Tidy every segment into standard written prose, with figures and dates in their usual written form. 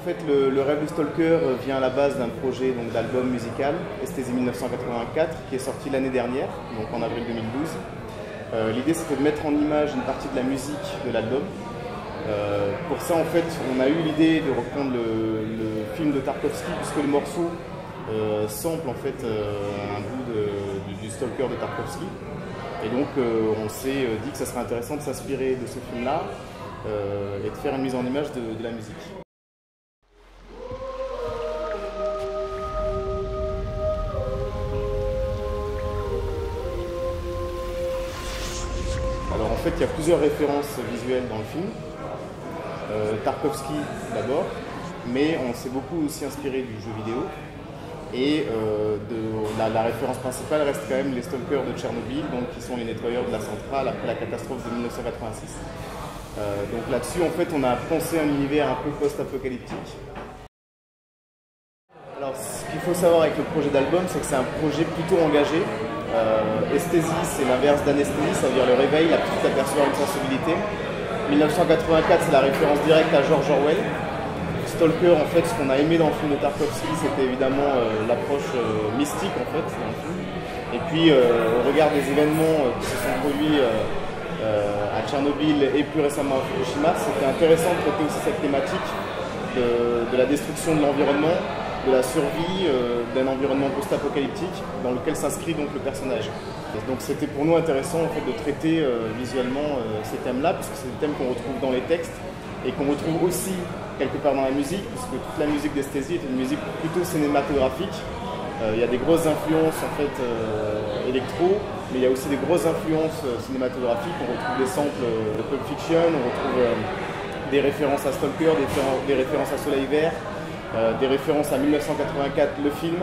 fait, le rêve du stalker vient à la base d'un projet d'album musical, Esthésie 1984, qui est sorti l'année dernière, donc en avril 2012. L'idée, c'était de mettre en image une partie de la musique de l'album. Pour ça, en fait, on a eu l'idée de reprendre le film de Tarkovsky, puisque le morceau sample en fait un bout du stalker de Tarkovsky. Et donc, on s'est dit que ça serait intéressant de s'inspirer de ce film-là et de faire une mise en image de la musique. Alors en fait, il y a plusieurs références visuelles dans le film. Tarkovsky d'abord, mais on s'est beaucoup aussi inspiré du jeu vidéo. Et la référence principale reste quand même les stalkers de Tchernobyl, donc qui sont les nettoyeurs de la centrale après la catastrophe de 1986. Donc là-dessus, en fait, on a pensé un univers un peu post-apocalyptique. Alors, ce qu'il faut savoir avec le projet d'album, c'est que c'est un projet plutôt engagé. Esthésie, c'est l'inverse d'anesthésie, ça veut dire le réveil, la petite apercevoir une sensibilité. 1984, c'est la référence directe à George Orwell. Stalker, en fait, ce qu'on a aimé dans le film de Tarkovsky, c'était évidemment l'approche mystique, en fait, dans le film. Et puis, au regard des événements qui se sont produits à Tchernobyl et plus récemment à Fukushima, c'était intéressant de traiter aussi cette thématique de la destruction de l'environnement, de la survie d'un environnement post-apocalyptique dans lequel s'inscrit donc le personnage. Et donc c'était pour nous intéressant en fait, de traiter visuellement ces thèmes-là, puisque c'est des thèmes qu'on retrouve dans les textes et qu'on retrouve aussi quelque part dans la musique, puisque toute la musique d'Esthésie est une musique plutôt cinématographique. Il y a des grosses influences en fait électro, mais il y a aussi des grosses influences cinématographiques. On retrouve des samples de Pulp Fiction, on retrouve des références à Stalker, des références à Soleil Vert, des références à 1984, le film.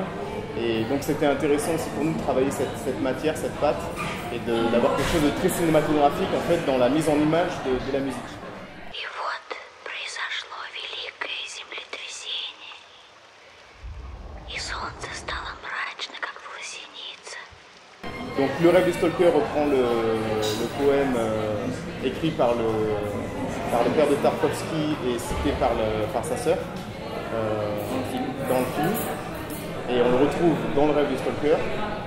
Et donc c'était intéressant aussi pour nous de travailler cette matière, cette patte, et d'avoir quelque chose de très cinématographique en fait dans la mise en image de la musique. Donc le rêve du stalker reprend le poème écrit par le père de Tarkovsky et cité par sa sœur dans le film. Et on le retrouve dans le rêve du stalker.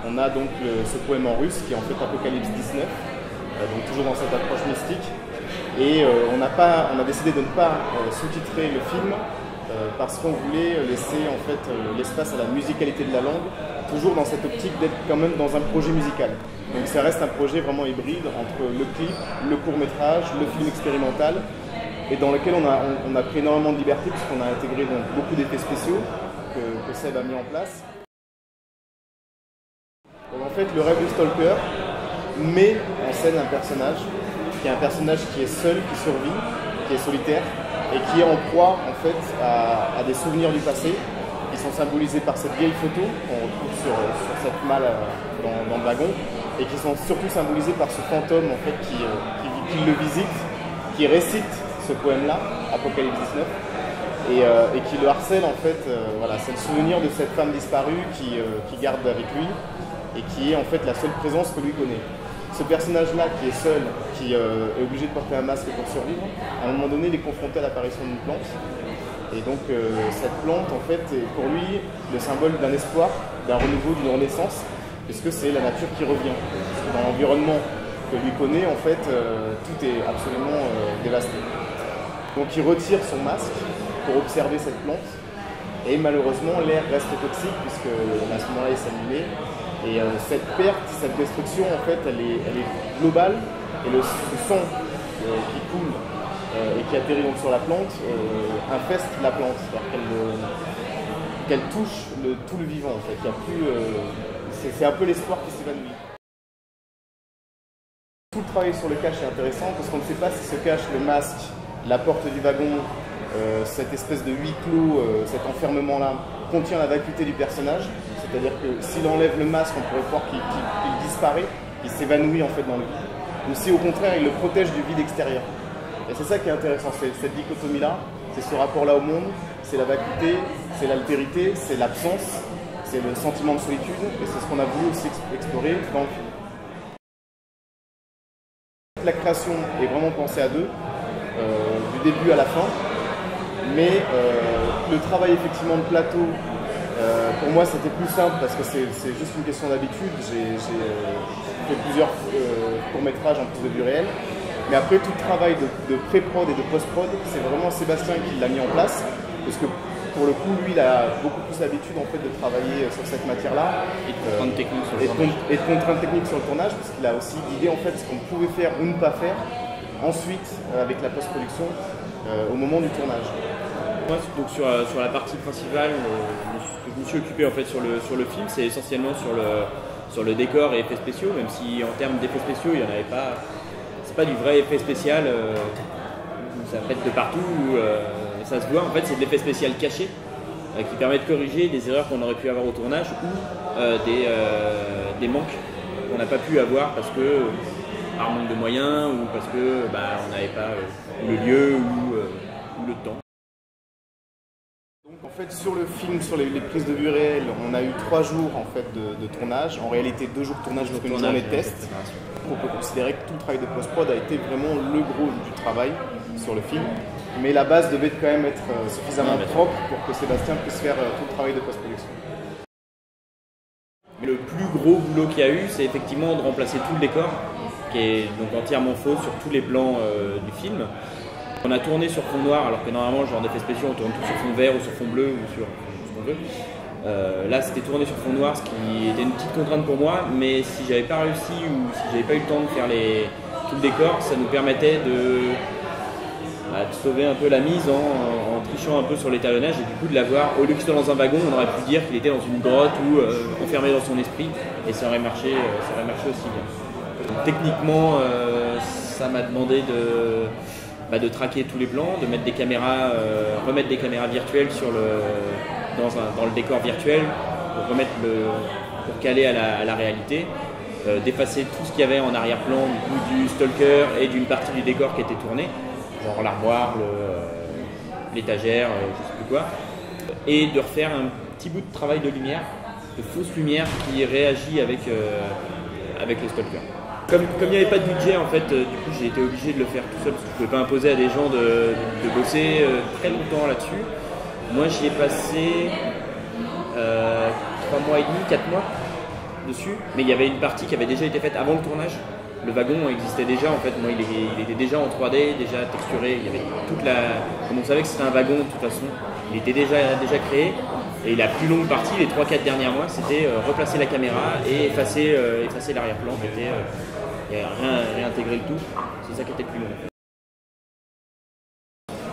On a donc ce poème en russe qui est en fait Apocalypse 19, donc toujours dans cette approche mystique. Et on a décidé de ne pas sous-titrer le film parce qu'on voulait laisser en fait l'espace à la musicalité de la langue, toujours dans cette optique d'être quand même dans un projet musical. Donc ça reste un projet vraiment hybride entre le clip, le court-métrage, le film expérimental, et dans lequel on a pris énormément de liberté puisqu'on a intégré donc beaucoup d'effets spéciaux que Seb a mis en place. Donc en fait, le rêve du stalker met en scène un personnage qui est seul, qui survit, qui est solitaire, et qui est en proie en fait à des souvenirs du passé qui sont symbolisés par cette vieille photo qu'on retrouve sur cette malle dans le wagon, et qui sont surtout symbolisés par ce fantôme en fait qui le visite, qui récite ce poème-là, Apocalypse 19, et qui le harcèle en fait. Voilà, c'est le souvenir de cette femme disparue qui garde avec lui et qui est en fait la seule présence que lui connaît. Ce personnage-là qui est seul, qui est obligé de porter un masque pour survivre, à un moment donné, il est confronté à l'apparition d'une plante. Et donc cette plante, en fait, est pour lui le symbole d'un espoir, d'un renouveau, d'une renaissance, puisque c'est la nature qui revient. Parce que dans l'environnement que lui connaît, en fait, tout est absolument dévasté. Donc il retire son masque pour observer cette plante. Et malheureusement, l'air reste toxique, puisque à ce moment-là, il s'est annulé. Et cette perte, cette destruction, en fait, elle est globale. Et le sang qui coule et qui atterrit donc sur la plante infeste la plante. C'est-à-dire qu'elle touche tout le vivant, en fait. Il y a plus, c'est un peu l'espoir qui s'évanouit. Tout le travail sur le cache est intéressant parce qu'on ne sait pas si se cache le masque, la porte du wagon, cette espèce de huis clos, cet enfermement-là, contient la vacuité du personnage. C'est-à-dire que s'il enlève le masque, on pourrait croire qu'il disparaît, qu'il s'évanouit en fait dans le vide. Ou si au contraire, il le protège du vide extérieur. Et c'est ça qui est intéressant, c'est cette dichotomie-là, c'est ce rapport-là au monde, c'est la vacuité, c'est l'altérité, c'est l'absence, c'est le sentiment de solitude, et c'est ce qu'on a voulu aussi explorer dans le film. La création est vraiment pensée à deux, du début à la fin. Mais le travail effectivement de plateau, pour moi c'était plus simple parce que c'est juste une question d'habitude. J'ai fait plusieurs courts-métrages en plus de vue réelle. Mais après tout le travail de pré-prod et de post-prod, c'est vraiment Sébastien qui l'a mis en place. Parce que pour le coup, lui, il a beaucoup plus l'habitude en fait, de travailler sur cette matière-là. Et de contraintes techniques sur le tournage. Et de contraintes techniques sur le tournage, parce qu'il a aussi guidé en fait, ce qu'on pouvait faire ou ne pas faire ensuite avec la post-production au moment du tournage. Moi, donc sur la partie principale, ce que je me suis occupé en fait sur le film, c'est essentiellement sur le décor et effets spéciaux, même si en termes d'effets spéciaux, il n'y en avait pas. C'est pas du vrai effet spécial où ça pète de partout. Ça se voit, en fait, c'est de l'effet spécial caché qui permet de corriger des erreurs qu'on aurait pu avoir au tournage ou des manques qu'on n'a pas pu avoir parce que par manque de moyens ou parce que on n'avait pas le lieu ou le temps. Donc en fait sur le film, sur les prises de vue réelles, on a eu 3 jours en fait de tournage, en réalité 2 jours de tournage parce qu'une journée de test. On peut considérer que tout le travail de post-prod a été vraiment le gros du travail sur le film. Mais la base devait quand même être suffisamment propre pour que Sébastien puisse faire tout le travail de post-production. Mais le plus gros boulot qu'il y a eu, c'est effectivement de remplacer tout le décor, qui est donc entièrement faux sur tous les plans du film. On a tourné sur fond noir, alors que normalement, genre d'effets spéciaux, on tourne tout sur fond vert ou sur fond bleu ou sur ce qu'on veut. Là, c'était tourné sur fond noir, ce qui était une petite contrainte pour moi, mais si j'avais pas réussi ou si j'avais pas eu le temps de faire tout le décor, ça nous permettait de sauver un peu la mise en trichant un peu sur l'étalonnage et du coup de l'avoir, au lieu que ce soit dans un wagon, on aurait pu dire qu'il était dans une grotte ou enfermé dans son esprit et ça aurait marché aussi bien. Donc, techniquement, ça m'a demandé de traquer tous les plans, de mettre des caméras, remettre des caméras virtuelles dans le décor virtuel pour caler à la réalité, d'effacer tout ce qu'il y avait en arrière-plan du stalker et d'une partie du décor qui était tournée, genre l'armoire, l'étagère, je sais plus quoi, et de refaire un petit bout de travail de lumière, de fausse lumière qui réagit avec le stalker. Comme il n'y avait pas de budget, en fait, du coup j'ai été obligé de le faire tout seul parce que je ne pouvais pas imposer à des gens de bosser très longtemps là-dessus. Moi j'y ai passé 3 mois et demi, 4 mois dessus, mais il y avait une partie qui avait déjà été faite avant le tournage. Le wagon existait déjà, en fait, moi il était déjà en 3D, déjà texturé, il y avait comme on savait que c'était un wagon de toute façon, il était déjà créé, et la plus longue partie, les 3-4 derniers mois, c'était replacer la caméra et effacer l'arrière-plan, réintégrer le tout, c'est ça qui était le plus long.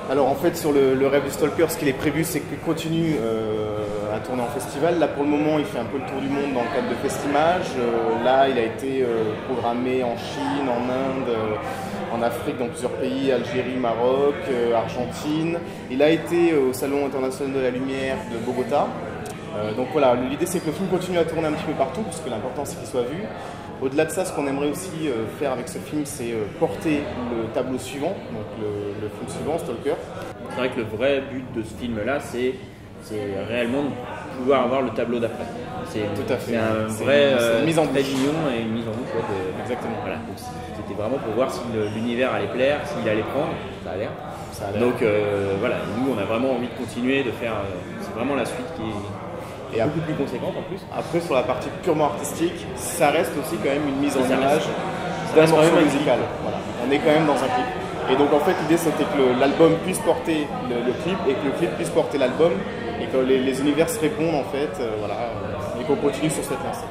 Alors en fait sur le rêve du stalker, ce qu'il est prévu c'est qu'il continue à tourner en festival. Là pour le moment il fait un peu le tour du monde dans le cadre de Festimage. Là il a été programmé en Chine, en Inde, en Afrique, dans plusieurs pays, Algérie, Maroc, Argentine. Il a été au Salon international de la lumière de Bogota. Donc voilà, l'idée c'est que le film continue à tourner un petit peu partout parce que l'important c'est qu'il soit vu. Au-delà de ça, ce qu'on aimerait aussi faire avec ce film, c'est porter le tableau suivant, donc le film suivant, Stalker. C'est vrai que le vrai but de ce film-là, c'est réellement de pouvoir avoir le tableau d'après. Tout à fait. C'est un vrai mise en bouche et une mise en bouche. Exactement. Voilà. C'était vraiment pour voir si l'univers allait plaire, s'il allait prendre. Ça a l'air. Donc voilà, nous on a vraiment envie de continuer, de faire. C'est vraiment la suite qui est beaucoup plus conséquente en plus. Après, sur la partie purement artistique, ça reste aussi quand même une mise en image d'un morceau musical. Voilà. On est quand même dans un clip. Et donc en fait, l'idée c'était que l'album puisse porter le clip et que le clip puisse porter l'album et que les univers se répondent en fait, voilà, et qu'on continue sur cette lancée.